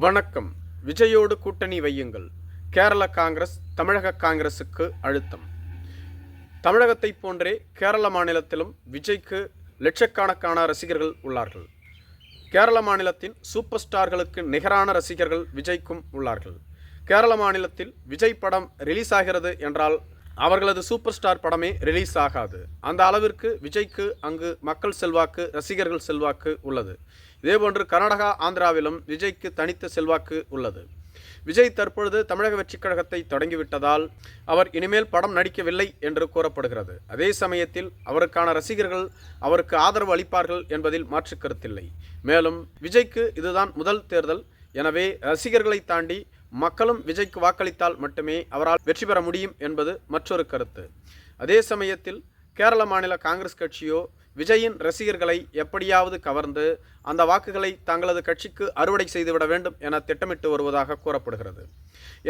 வணக்கம். விஜயோடு கூட்டணி வையுங்கள். கேரள காங்கிரஸ் தமிழக காங்கிரசுக்கு அழுத்தம். தமிழகத்தைப் போன்றே கேரள மாநிலத்திலும் விஜய்க்கு லட்சக்கணக்கான ரசிகர்கள் உள்ளார்கள். கேரள மாநிலத்தின் சூப்பர் ஸ்டார்களுக்கு நிகரான ரசிகர்கள் விஜய்க்கும் உள்ளார்கள். கேரள மாநிலத்தில் விஜய் படம் ரிலீஸ் ஆகிறது என்றால் அவர்களது சூப்பர் ஸ்டார் படமே ரிலீஸ் ஆகாது. அந்த அளவிற்கு விஜய்க்கு அங்கு மக்கள் செல்வாக்கு, ரசிகர்கள் செல்வாக்கு உள்ளது. இதேபோன்று கர்நாடகா, ஆந்திராவிலும் விஜய்க்கு தனித்த செல்வாக்கு உள்ளது. விஜய் தற்பொழுது தமிழக வெற்றிக் கழகத்தை தொடங்கிவிட்டதால் அவர் இனிமேல் படம் நடிக்கவில்லை என்று கூறப்படுகிறது. அதே சமயத்தில் அவருக்கான ரசிகர்கள் அவருக்கு ஆதரவு அளிப்பார்கள் என்பதில் மாற்று கருத்தில்லை. மேலும் விஜய்க்கு இதுதான் முதல் தேர்தல். எனவே ரசிகர்களை தாண்டி மக்களும் விஜய்க்கு வாக்களித்தால் மட்டுமே அவரால் வெற்றி பெற முடியும் என்பது மற்றொரு கருத்து. அதே சமயத்தில் கேரள மாநில காங்கிரஸ் கட்சியோ விஜயின் ரசிகர்களை எப்படியாவது கவர்ந்து அந்த வாக்குகளை தங்களது கட்சிக்கு அறுவடை செய்துவிட வேண்டும் என திட்டமிட்டு வருவதாக கூறப்படுகிறது.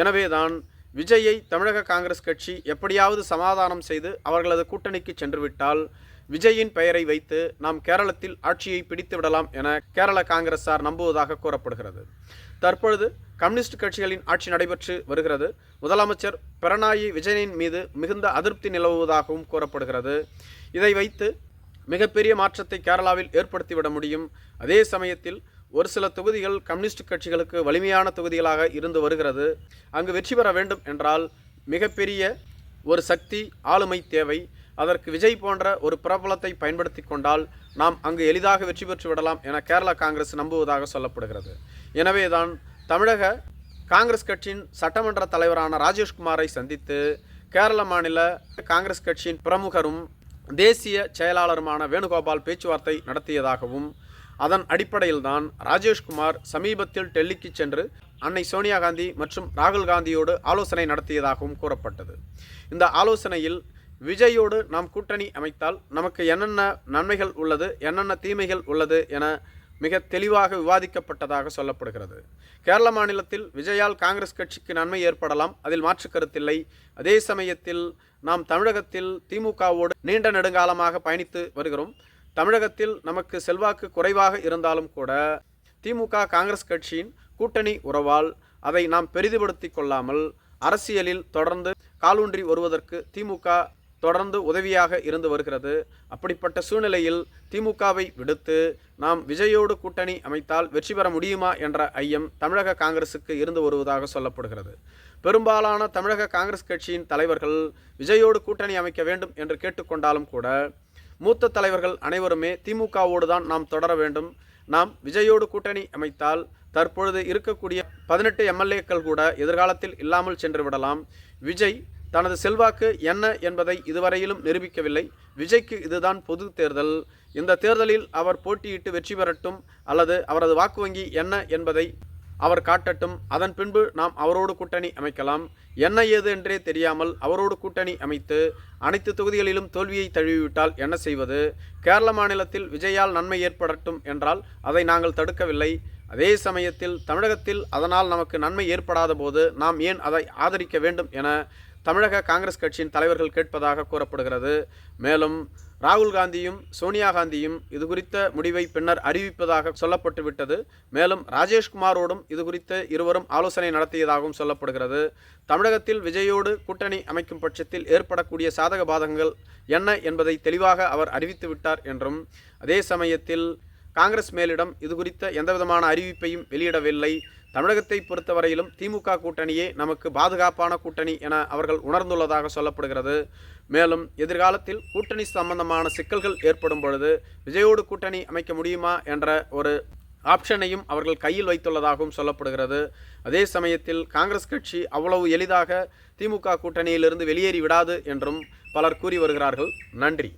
எனவேதான் விஜயை தமிழக காங்கிரஸ் கட்சி எப்படியாவது சமாதானம் செய்து அவர்களது கூட்டணிக்கு சென்றுவிட்டால் விஜயின் பெயரை வைத்து நாம் கேரளத்தில் ஆட்சியை பிடித்து விடலாம் என கேரள காங்கிரஸார் நம்புவதாக கூறப்படுகிறது. தற்பொழுது கம்யூனிஸ்ட் கட்சிகளின் ஆட்சி நடைபெற்று வருகிறது. முதலமைச்சர் பினராயி விஜயனின் மீது மிகுந்த அதிருப்தி நிலவுவதாகவும் கூறப்படுகிறது. இதை வைத்து மிகப்பெரிய மாற்றத்தை கேரளாவில் ஏற்படுத்திவிட முடியும். அதே சமயத்தில் ஒரு சில தொகுதிகள் கம்யூனிஸ்ட் கட்சிகளுக்கு வலிமையான தொகுதிகளாக இருந்து வருகிறது. அங்கு வெற்றி பெற வேண்டும் என்றால் மிகப்பெரிய ஒரு சக்தி, ஆளுமை தேவை. அதற்கு விஜய் போன்ற ஒரு பிரபலத்தை பயன்படுத்தி கொண்டால் நாம் அங்கு எளிதாக வெற்றி பெற்று விடலாம் என கேரள காங்கிரஸ் நம்புவதாக சொல்லப்படுகிறது. எனவேதான் தமிழக காங்கிரஸ் கட்சியின் சட்டமன்ற தலைவரான ராஜேஷ்குமாரை சந்தித்து கேரள மாநில காங்கிரஸ் கட்சியின் பிரமுகரும் தேசிய செயலாளருமான வேணுகோபால் பேச்சுவார்த்தை நடத்தியதாகவும் அதன் அடிப்படையில்தான் ராஜேஷ்குமார் சமீபத்தில் டெல்லிக்கு சென்று அன்னை சோனியா காந்தி மற்றும் ராகுல் காந்தியோடு ஆலோசனை நடத்தியதாகவும் கூறப்பட்டது. இந்த ஆலோசனையில் விஜயோடு நாம் கூட்டணி அமைத்தால் நமக்கு என்னென்ன நன்மைகள் உள்ளது, என்னென்ன தீமைகள் உள்ளது என மிக தெளிவாக விவாதிக்கப்பட்டதாக சொல்லப்படுகிறது. கேரள மாநிலத்தில் விஜயால் காங்கிரஸ் கட்சிக்கு நன்மை ஏற்படலாம், அதில் மாற்று கருத்தில்லை. அதே சமயத்தில் நாம் தமிழகத்தில் திமுகவோடு நீண்ட நெடுங்காலமாக பயணித்து வருகிறோம். தமிழகத்தில் நமக்கு செல்வாக்கு குறைவாக இருந்தாலும் கூட திமுக காங்கிரஸ் கட்சியின் கூட்டணி உறவால் அதை நாம் பெரிதுபடுத்தி கொள்ளாமல் அரசியலில் தொடர்ந்து காலூன்றி வருவதற்கு திமுக தொடர்ந்து உதவியாக இருந்து வருகிறது. அப்படிப்பட்ட சூழ்நிலையில் திமுகவை விடுத்து நாம் விஜயோடு கூட்டணி அமைத்தால் வெற்றி பெற முடியுமா என்ற ஐயம் தமிழக காங்கிரசுக்கு இருந்து வருவதாக சொல்லப்படுகிறது. பெரும்பாலான தமிழக காங்கிரஸ் கட்சியின் தலைவர்கள் விஜயோடு கூட்டணி அமைக்க வேண்டும் என்று கேட்டுக்கொண்டாலும் கூட மூத்த தலைவர்கள் அனைவருமே திமுகவோடு தான் நாம் தொடர வேண்டும், நாம் விஜயோடு கூட்டணி அமைத்தால் தற்பொழுது இருக்கக்கூடிய 18 எம்எல்ஏக்கள் கூட எதிர்காலத்தில் இல்லாமல் சென்று விடலாம். விஜய் தனது செல்வாக்கு என்ன என்பதை இதுவரையிலும் நிரூபிக்கவில்லை. விஜய்க்கு இதுதான் பொது தேர்தல். இந்த தேர்தலில் அவர் போட்டியிட்டு வெற்றி பெறட்டும், அல்லது அவரது வாக்கு வங்கி என்ன என்பதை அவர் காட்டட்டும். அதன் பின்பு நாம் அவரோடு கூட்டணி அமைக்கலாம். என்ன ஏது என்றே தெரியாமல் அவரோடு கூட்டணி அமைத்து அனைத்து தொகுதிகளிலும் தோல்வியை தழுவிவிட்டால் என்ன செய்வது? கேரள மாநிலத்தில் விஜயால் நன்மை ஏற்படட்டும் என்றால் அதை நாங்கள் தடுக்கவில்லை. அதே சமயத்தில் தமிழகத்தில் அதனால் நமக்கு நன்மை ஏற்படாத போது நாம் ஏன் அதை ஆதரிக்க வேண்டும் என தமிழக காங்கிரஸ் கட்சியின் தலைவர்கள் கேட்பதாக கூறப்படுகிறது. மேலும் ராகுல் காந்தியும் சோனியா காந்தியும் இது குறித்த முடிவை பின்னர் அறிவிப்பதாக சொல்லப்பட்டு விட்டது. மேலும் ராஜேஷ்குமாரோடும் இது குறித்து இருவரும் ஆலோசனை நடத்தியதாகவும் சொல்லப்படுகிறது. தமிழகத்தில் விஜயோடு கூட்டணி அமைக்கும் பட்சத்தில் ஏற்படக்கூடிய சாதக பாதகங்கள் என்ன என்பதை தெளிவாக அவர் அறிவித்து விட்டார் என்றும், அதே சமயத்தில் காங்கிரஸ் மேலிடம் இது குறித்த எந்தவிதமான அறிவிப்பையும் வெளியிடவில்லை. தமிழகத்தை பொறுத்தவரையிலும் திமுக கூட்டணியே நமக்கு பாதுகாப்பான கூட்டணி என அவர்கள் உணர்ந்துள்ளதாக சொல்லப்படுகிறது. மேலும் எதிர்காலத்தில் கூட்டணி சம்பந்தமான சிக்கல்கள் ஏற்படும் பொழுது விஜயோடு கூட்டணி அமைக்க முடியுமா என்ற ஒரு ஆப்ஷனையும் அவர்கள் கையில் வைத்துள்ளதாகவும் சொல்லப்படுகிறது. அதே சமயத்தில் காங்கிரஸ் கட்சி அவ்வளவு எளிதாக திமுக கூட்டணியிலிருந்து வெளியேறி விடாது என்றும் பலர் கூறி வருகிறார்கள். நன்றி.